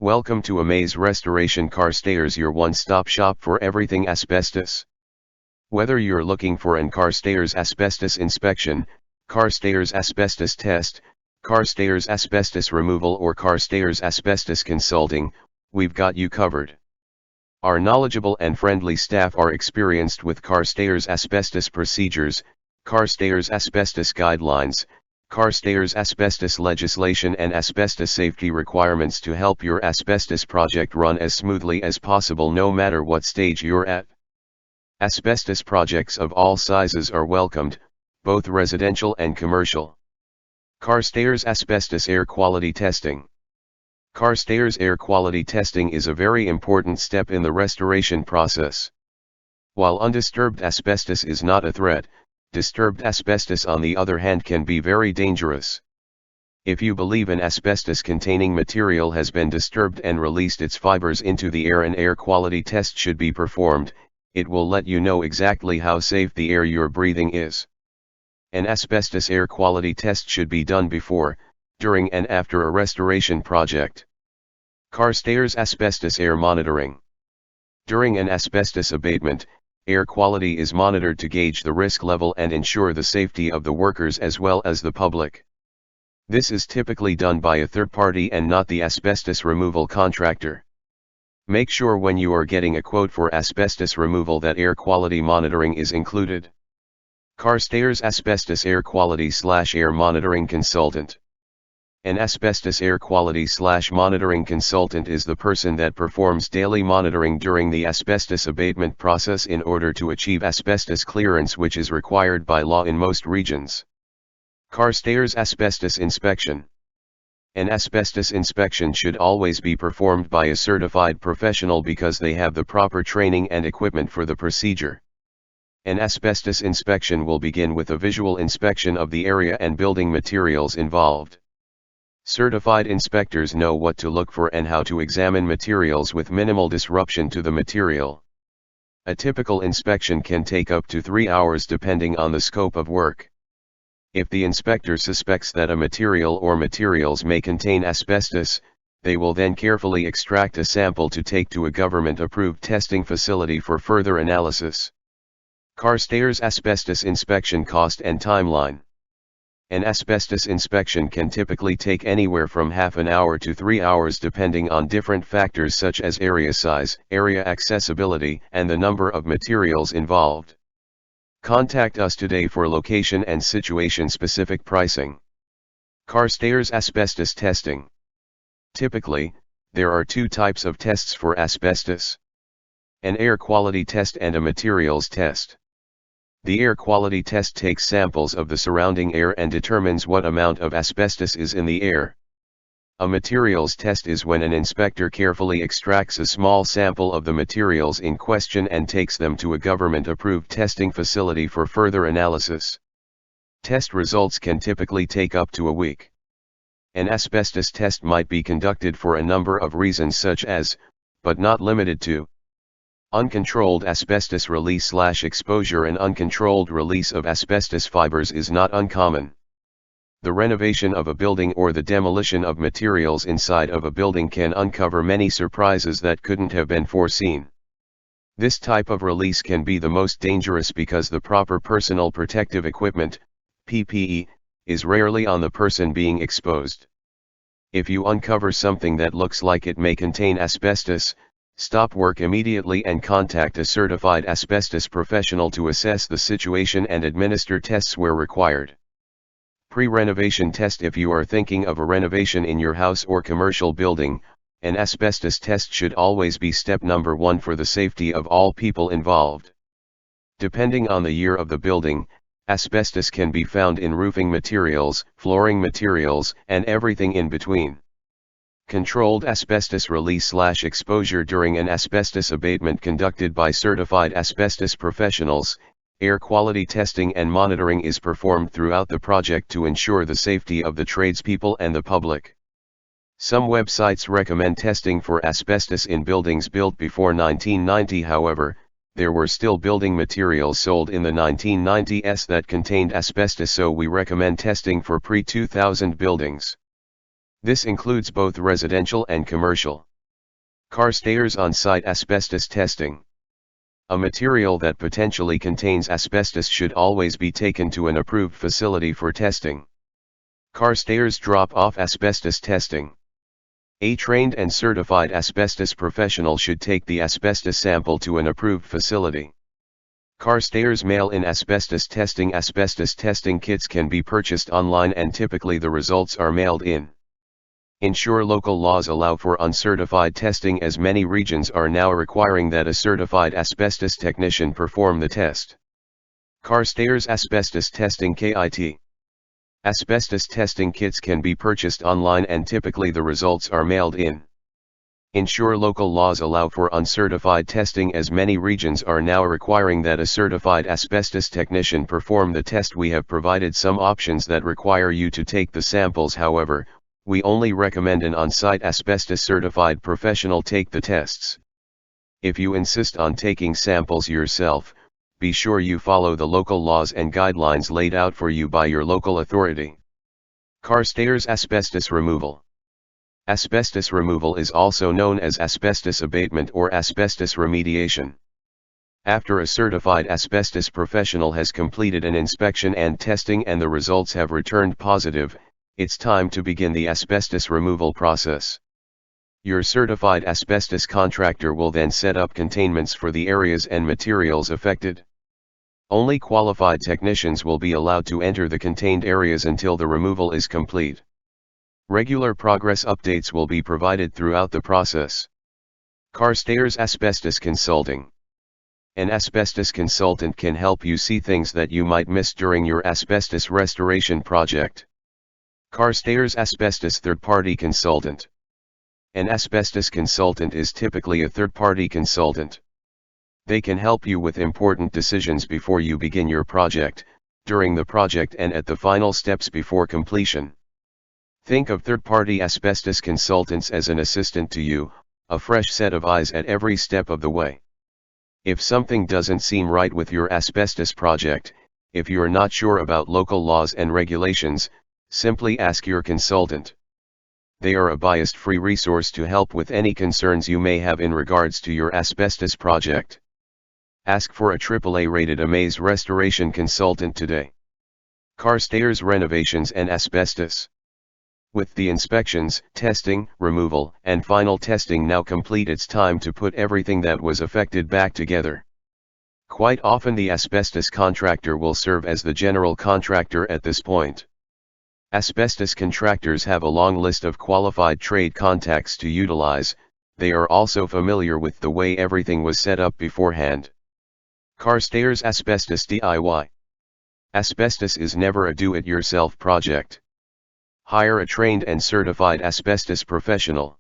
Welcome to Amaze Restoration Carstairs, your one-stop shop for everything asbestos. Whether you're looking for an Carstairs asbestos inspection, Carstairs asbestos test, Carstairs asbestos removal or Carstairs asbestos consulting, we've got you covered. Our knowledgeable and friendly staff are experienced with Carstairs asbestos procedures, Carstairs asbestos guidelines, Carstairs asbestos legislation and asbestos safety requirements to help your asbestos project run as smoothly as possible no matter what stage you're at. Asbestos projects of all sizes are welcomed, both residential and commercial. Carstairs Asbestos Air Quality Testing. Carstairs air quality testing is a very important step in the restoration process. While undisturbed asbestos is not a threat, disturbed asbestos on the other hand can be very dangerous. If you believe an asbestos-containing material has been disturbed and released its fibers into the air, an air quality test should be performed. It will let you know exactly how safe the air you're breathing is. An asbestos air quality test should be done before, during and after a restoration project. Carstairs Asbestos Air Monitoring. During an asbestos abatement, air quality is monitored to gauge the risk level and ensure the safety of the workers as well as the public. This is typically done by a third party and not the asbestos removal contractor. Make sure when you are getting a quote for asbestos removal that air quality monitoring is included. Carstairs Asbestos Air Quality/Air Monitoring Consultant. An asbestos air quality/monitoring consultant is the person that performs daily monitoring during the asbestos abatement process in order to achieve asbestos clearance, which is required by law in most regions. Carstairs Asbestos Inspection. An asbestos inspection should always be performed by a certified professional because they have the proper training and equipment for the procedure. An asbestos inspection will begin with a visual inspection of the area and building materials involved. Certified inspectors know what to look for and how to examine materials with minimal disruption to the material. A typical inspection can take up to 3 hours depending on the scope of work. If the inspector suspects that a material or materials may contain asbestos, they will then carefully extract a sample to take to a government-approved testing facility for further analysis. Carstairs Asbestos Inspection Cost and Timeline. An asbestos inspection can typically take anywhere from half an hour to 3 hours depending on different factors such as area size, area accessibility, and the number of materials involved. Contact us today for location and situation-specific pricing. Carstairs Asbestos Testing. Typically, there are two types of tests for asbestos: an air quality test and a materials test. The air quality test takes samples of the surrounding air and determines what amount of asbestos is in the air. A materials test is when an inspector carefully extracts a small sample of the materials in question and takes them to a government-approved testing facility for further analysis. Test results can typically take up to a week. An asbestos test might be conducted for a number of reasons such as, but not limited to, uncontrolled asbestos release/exposure. An uncontrolled release of asbestos fibers is not uncommon. The renovation of a building or the demolition of materials inside of a building can uncover many surprises that couldn't have been foreseen. This type of release can be the most dangerous because the proper personal protective equipment, PPE, is rarely on the person being exposed. If you uncover something that looks like it may contain asbestos, stop work immediately and contact a certified asbestos professional to assess the situation and administer tests where required. Pre-renovation test. If you are thinking of a renovation in your house or commercial building, an asbestos test should always be step number 1 for the safety of all people involved. Depending on the year of the building, asbestos can be found in roofing materials, flooring materials, and everything in between. Controlled asbestos release/exposure. During an asbestos abatement conducted by certified asbestos professionals, air quality testing and monitoring is performed throughout the project to ensure the safety of the tradespeople and the public. Some websites recommend testing for asbestos in buildings built before 1990. However, there were still building materials sold in the 1990s that contained asbestos, so we recommend testing for pre-2000 buildings. This includes both residential and commercial. Carstairs on-site asbestos testing. A material that potentially contains asbestos should always be taken to an approved facility for testing. Carstairs drop-off asbestos testing. A trained and certified asbestos professional should take the asbestos sample to an approved facility. Carstairs mail-in asbestos testing. Asbestos testing kits can be purchased online and typically the results are mailed in. Ensure local laws allow for uncertified testing, as many regions are now requiring that a certified asbestos technician perform the test. Carstairs Asbestos Testing KIT. Asbestos testing kits can be purchased online and typically the results are mailed in. Ensure local laws allow for uncertified testing, as many regions are now requiring that a certified asbestos technician perform the test. We have provided some options that require you to take the samples, however, we only recommend an on-site asbestos certified professional take the tests. If you insist on taking samples yourself, be sure you follow the local laws and guidelines laid out for you by your local authority. Carstairs Asbestos Removal. Asbestos removal is also known as asbestos abatement or asbestos remediation. After a certified asbestos professional has completed an inspection and testing and the results have returned positive, it's time to begin the asbestos removal process. Your certified asbestos contractor will then set up containments for the areas and materials affected. Only qualified technicians will be allowed to enter the contained areas until the removal is complete. Regular progress updates will be provided throughout the process. Carstairs Asbestos Consulting. An asbestos consultant can help you see things that you might miss during your asbestos restoration project. Carstairs Asbestos Third-Party Consultant. An asbestos consultant is typically a third-party consultant. They can help you with important decisions before you begin your project, during the project and at the final steps before completion. Think of third-party asbestos consultants as an assistant to you, a fresh set of eyes at every step of the way. If something doesn't seem right with your asbestos project, if you're not sure about local laws and regulations, simply ask your consultant. They are a biased-free resource to help with any concerns you may have in regards to your asbestos project. Ask for a AAA-rated Amaze restoration consultant today. Carstairs Renovations and Asbestos. With the inspections, testing, removal, and final testing now complete, it's time to put everything that was affected back together. Quite often the asbestos contractor will serve as the general contractor at this point. Asbestos contractors have a long list of qualified trade contacts to utilize. They are also familiar with the way everything was set up beforehand. Carstairs Asbestos DIY. Asbestos is never a do-it-yourself project. Hire a trained and certified asbestos professional.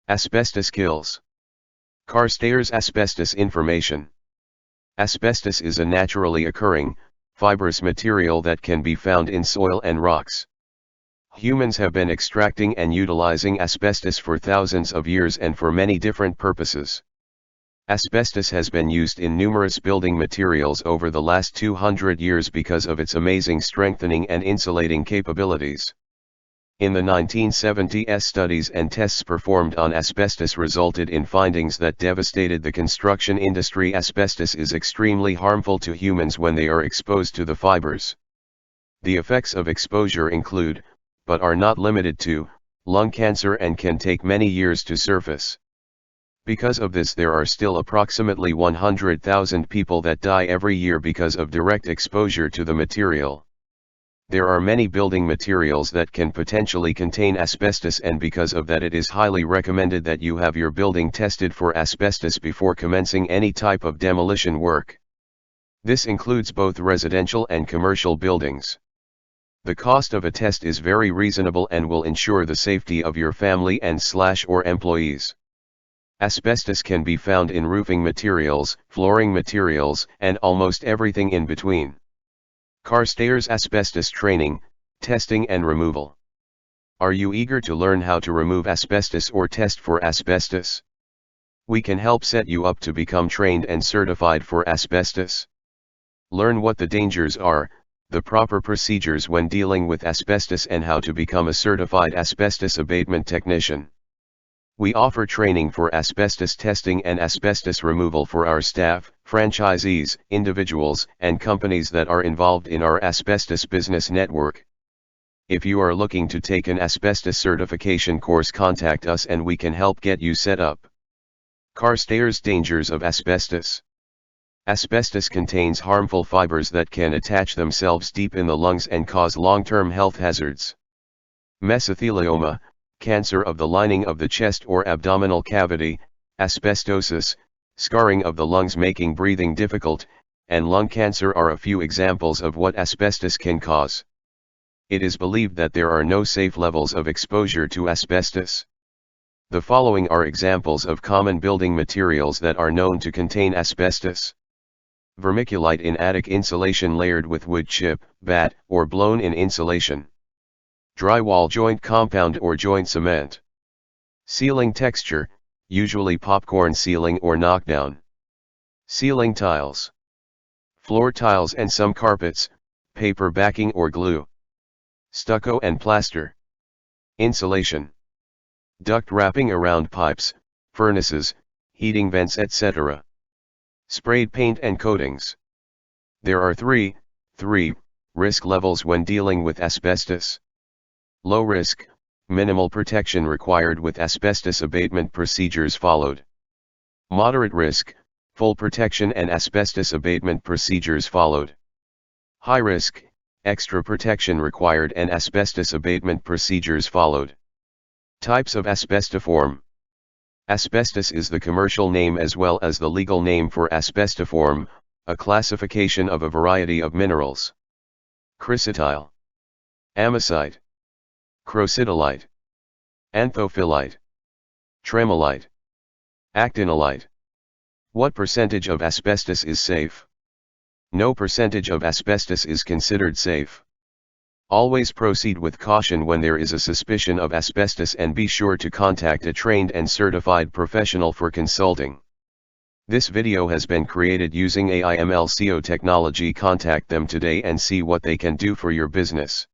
Asbestos kills. Carstairs Asbestos Information. Asbestos is a naturally occurring, fibrous material that can be found in soil and rocks. Humans have been extracting and utilizing asbestos for thousands of years and for many different purposes. Asbestos has been used in numerous building materials over the last 200 years because of its amazing strengthening and insulating capabilities. In the 1970s, studies and tests performed on asbestos resulted in findings that devastated the construction industry. Asbestos is extremely harmful to humans when they are exposed to the fibers. The effects of exposure include, but are not limited to, lung cancer and can take many years to surface. Because of this, there are still approximately 100,000 people that die every year because of direct exposure to the material. There are many building materials that can potentially contain asbestos, and because of that it is highly recommended that you have your building tested for asbestos before commencing any type of demolition work. This includes both residential and commercial buildings. The cost of a test is very reasonable and will ensure the safety of your family and/or employees. Asbestos can be found in roofing materials, flooring materials, and almost everything in between. Carstairs Asbestos Training, Testing and Removal. Are you eager to learn how to remove asbestos or test for asbestos? We can help set you up to become trained and certified for asbestos. Learn what the dangers are, the proper procedures when dealing with asbestos, and how to become a certified asbestos abatement technician. We offer training for asbestos testing and asbestos removal for our staff, franchisees, individuals, and companies that are involved in our asbestos business network. If you are looking to take an asbestos certification course, contact us and we can help get you set up. Carstairs dangers of asbestos. Asbestos contains harmful fibers that can attach themselves deep in the lungs and cause long-term health hazards. Mesothelioma, cancer of the lining of the chest or abdominal cavity, asbestosis, scarring of the lungs making breathing difficult, and lung cancer are a few examples of what asbestos can cause. It is believed that there are no safe levels of exposure to asbestos. The following are examples of common building materials that are known to contain asbestos. Vermiculite in attic insulation layered with wood chip, batt, or blown-in insulation. Drywall joint compound or joint cement. Ceiling texture, usually popcorn ceiling or knockdown. Ceiling tiles. Floor tiles and some carpets, paper backing or glue. Stucco and plaster. Insulation. Duct wrapping around pipes, furnaces, heating vents, etc. Sprayed paint and coatings. There are three risk levels when dealing with asbestos. Low risk, minimal protection required with asbestos abatement procedures followed. Moderate risk, full protection and asbestos abatement procedures followed. High risk, extra protection required and asbestos abatement procedures followed. Types of asbestiform. Asbestos is the commercial name as well as the legal name for asbestiform, a classification of a variety of minerals. Chrysotile. Amazite. Crocidolite. Anthophyllite. Tremolite. Actinolite. What percentage of asbestos is safe? No percentage of asbestos is considered safe. Always proceed with caution when there is a suspicion of asbestos and be sure to contact a trained and certified professional for consulting. This video has been created using AI/ML SEO technology. Contact them today and see what they can do for your business.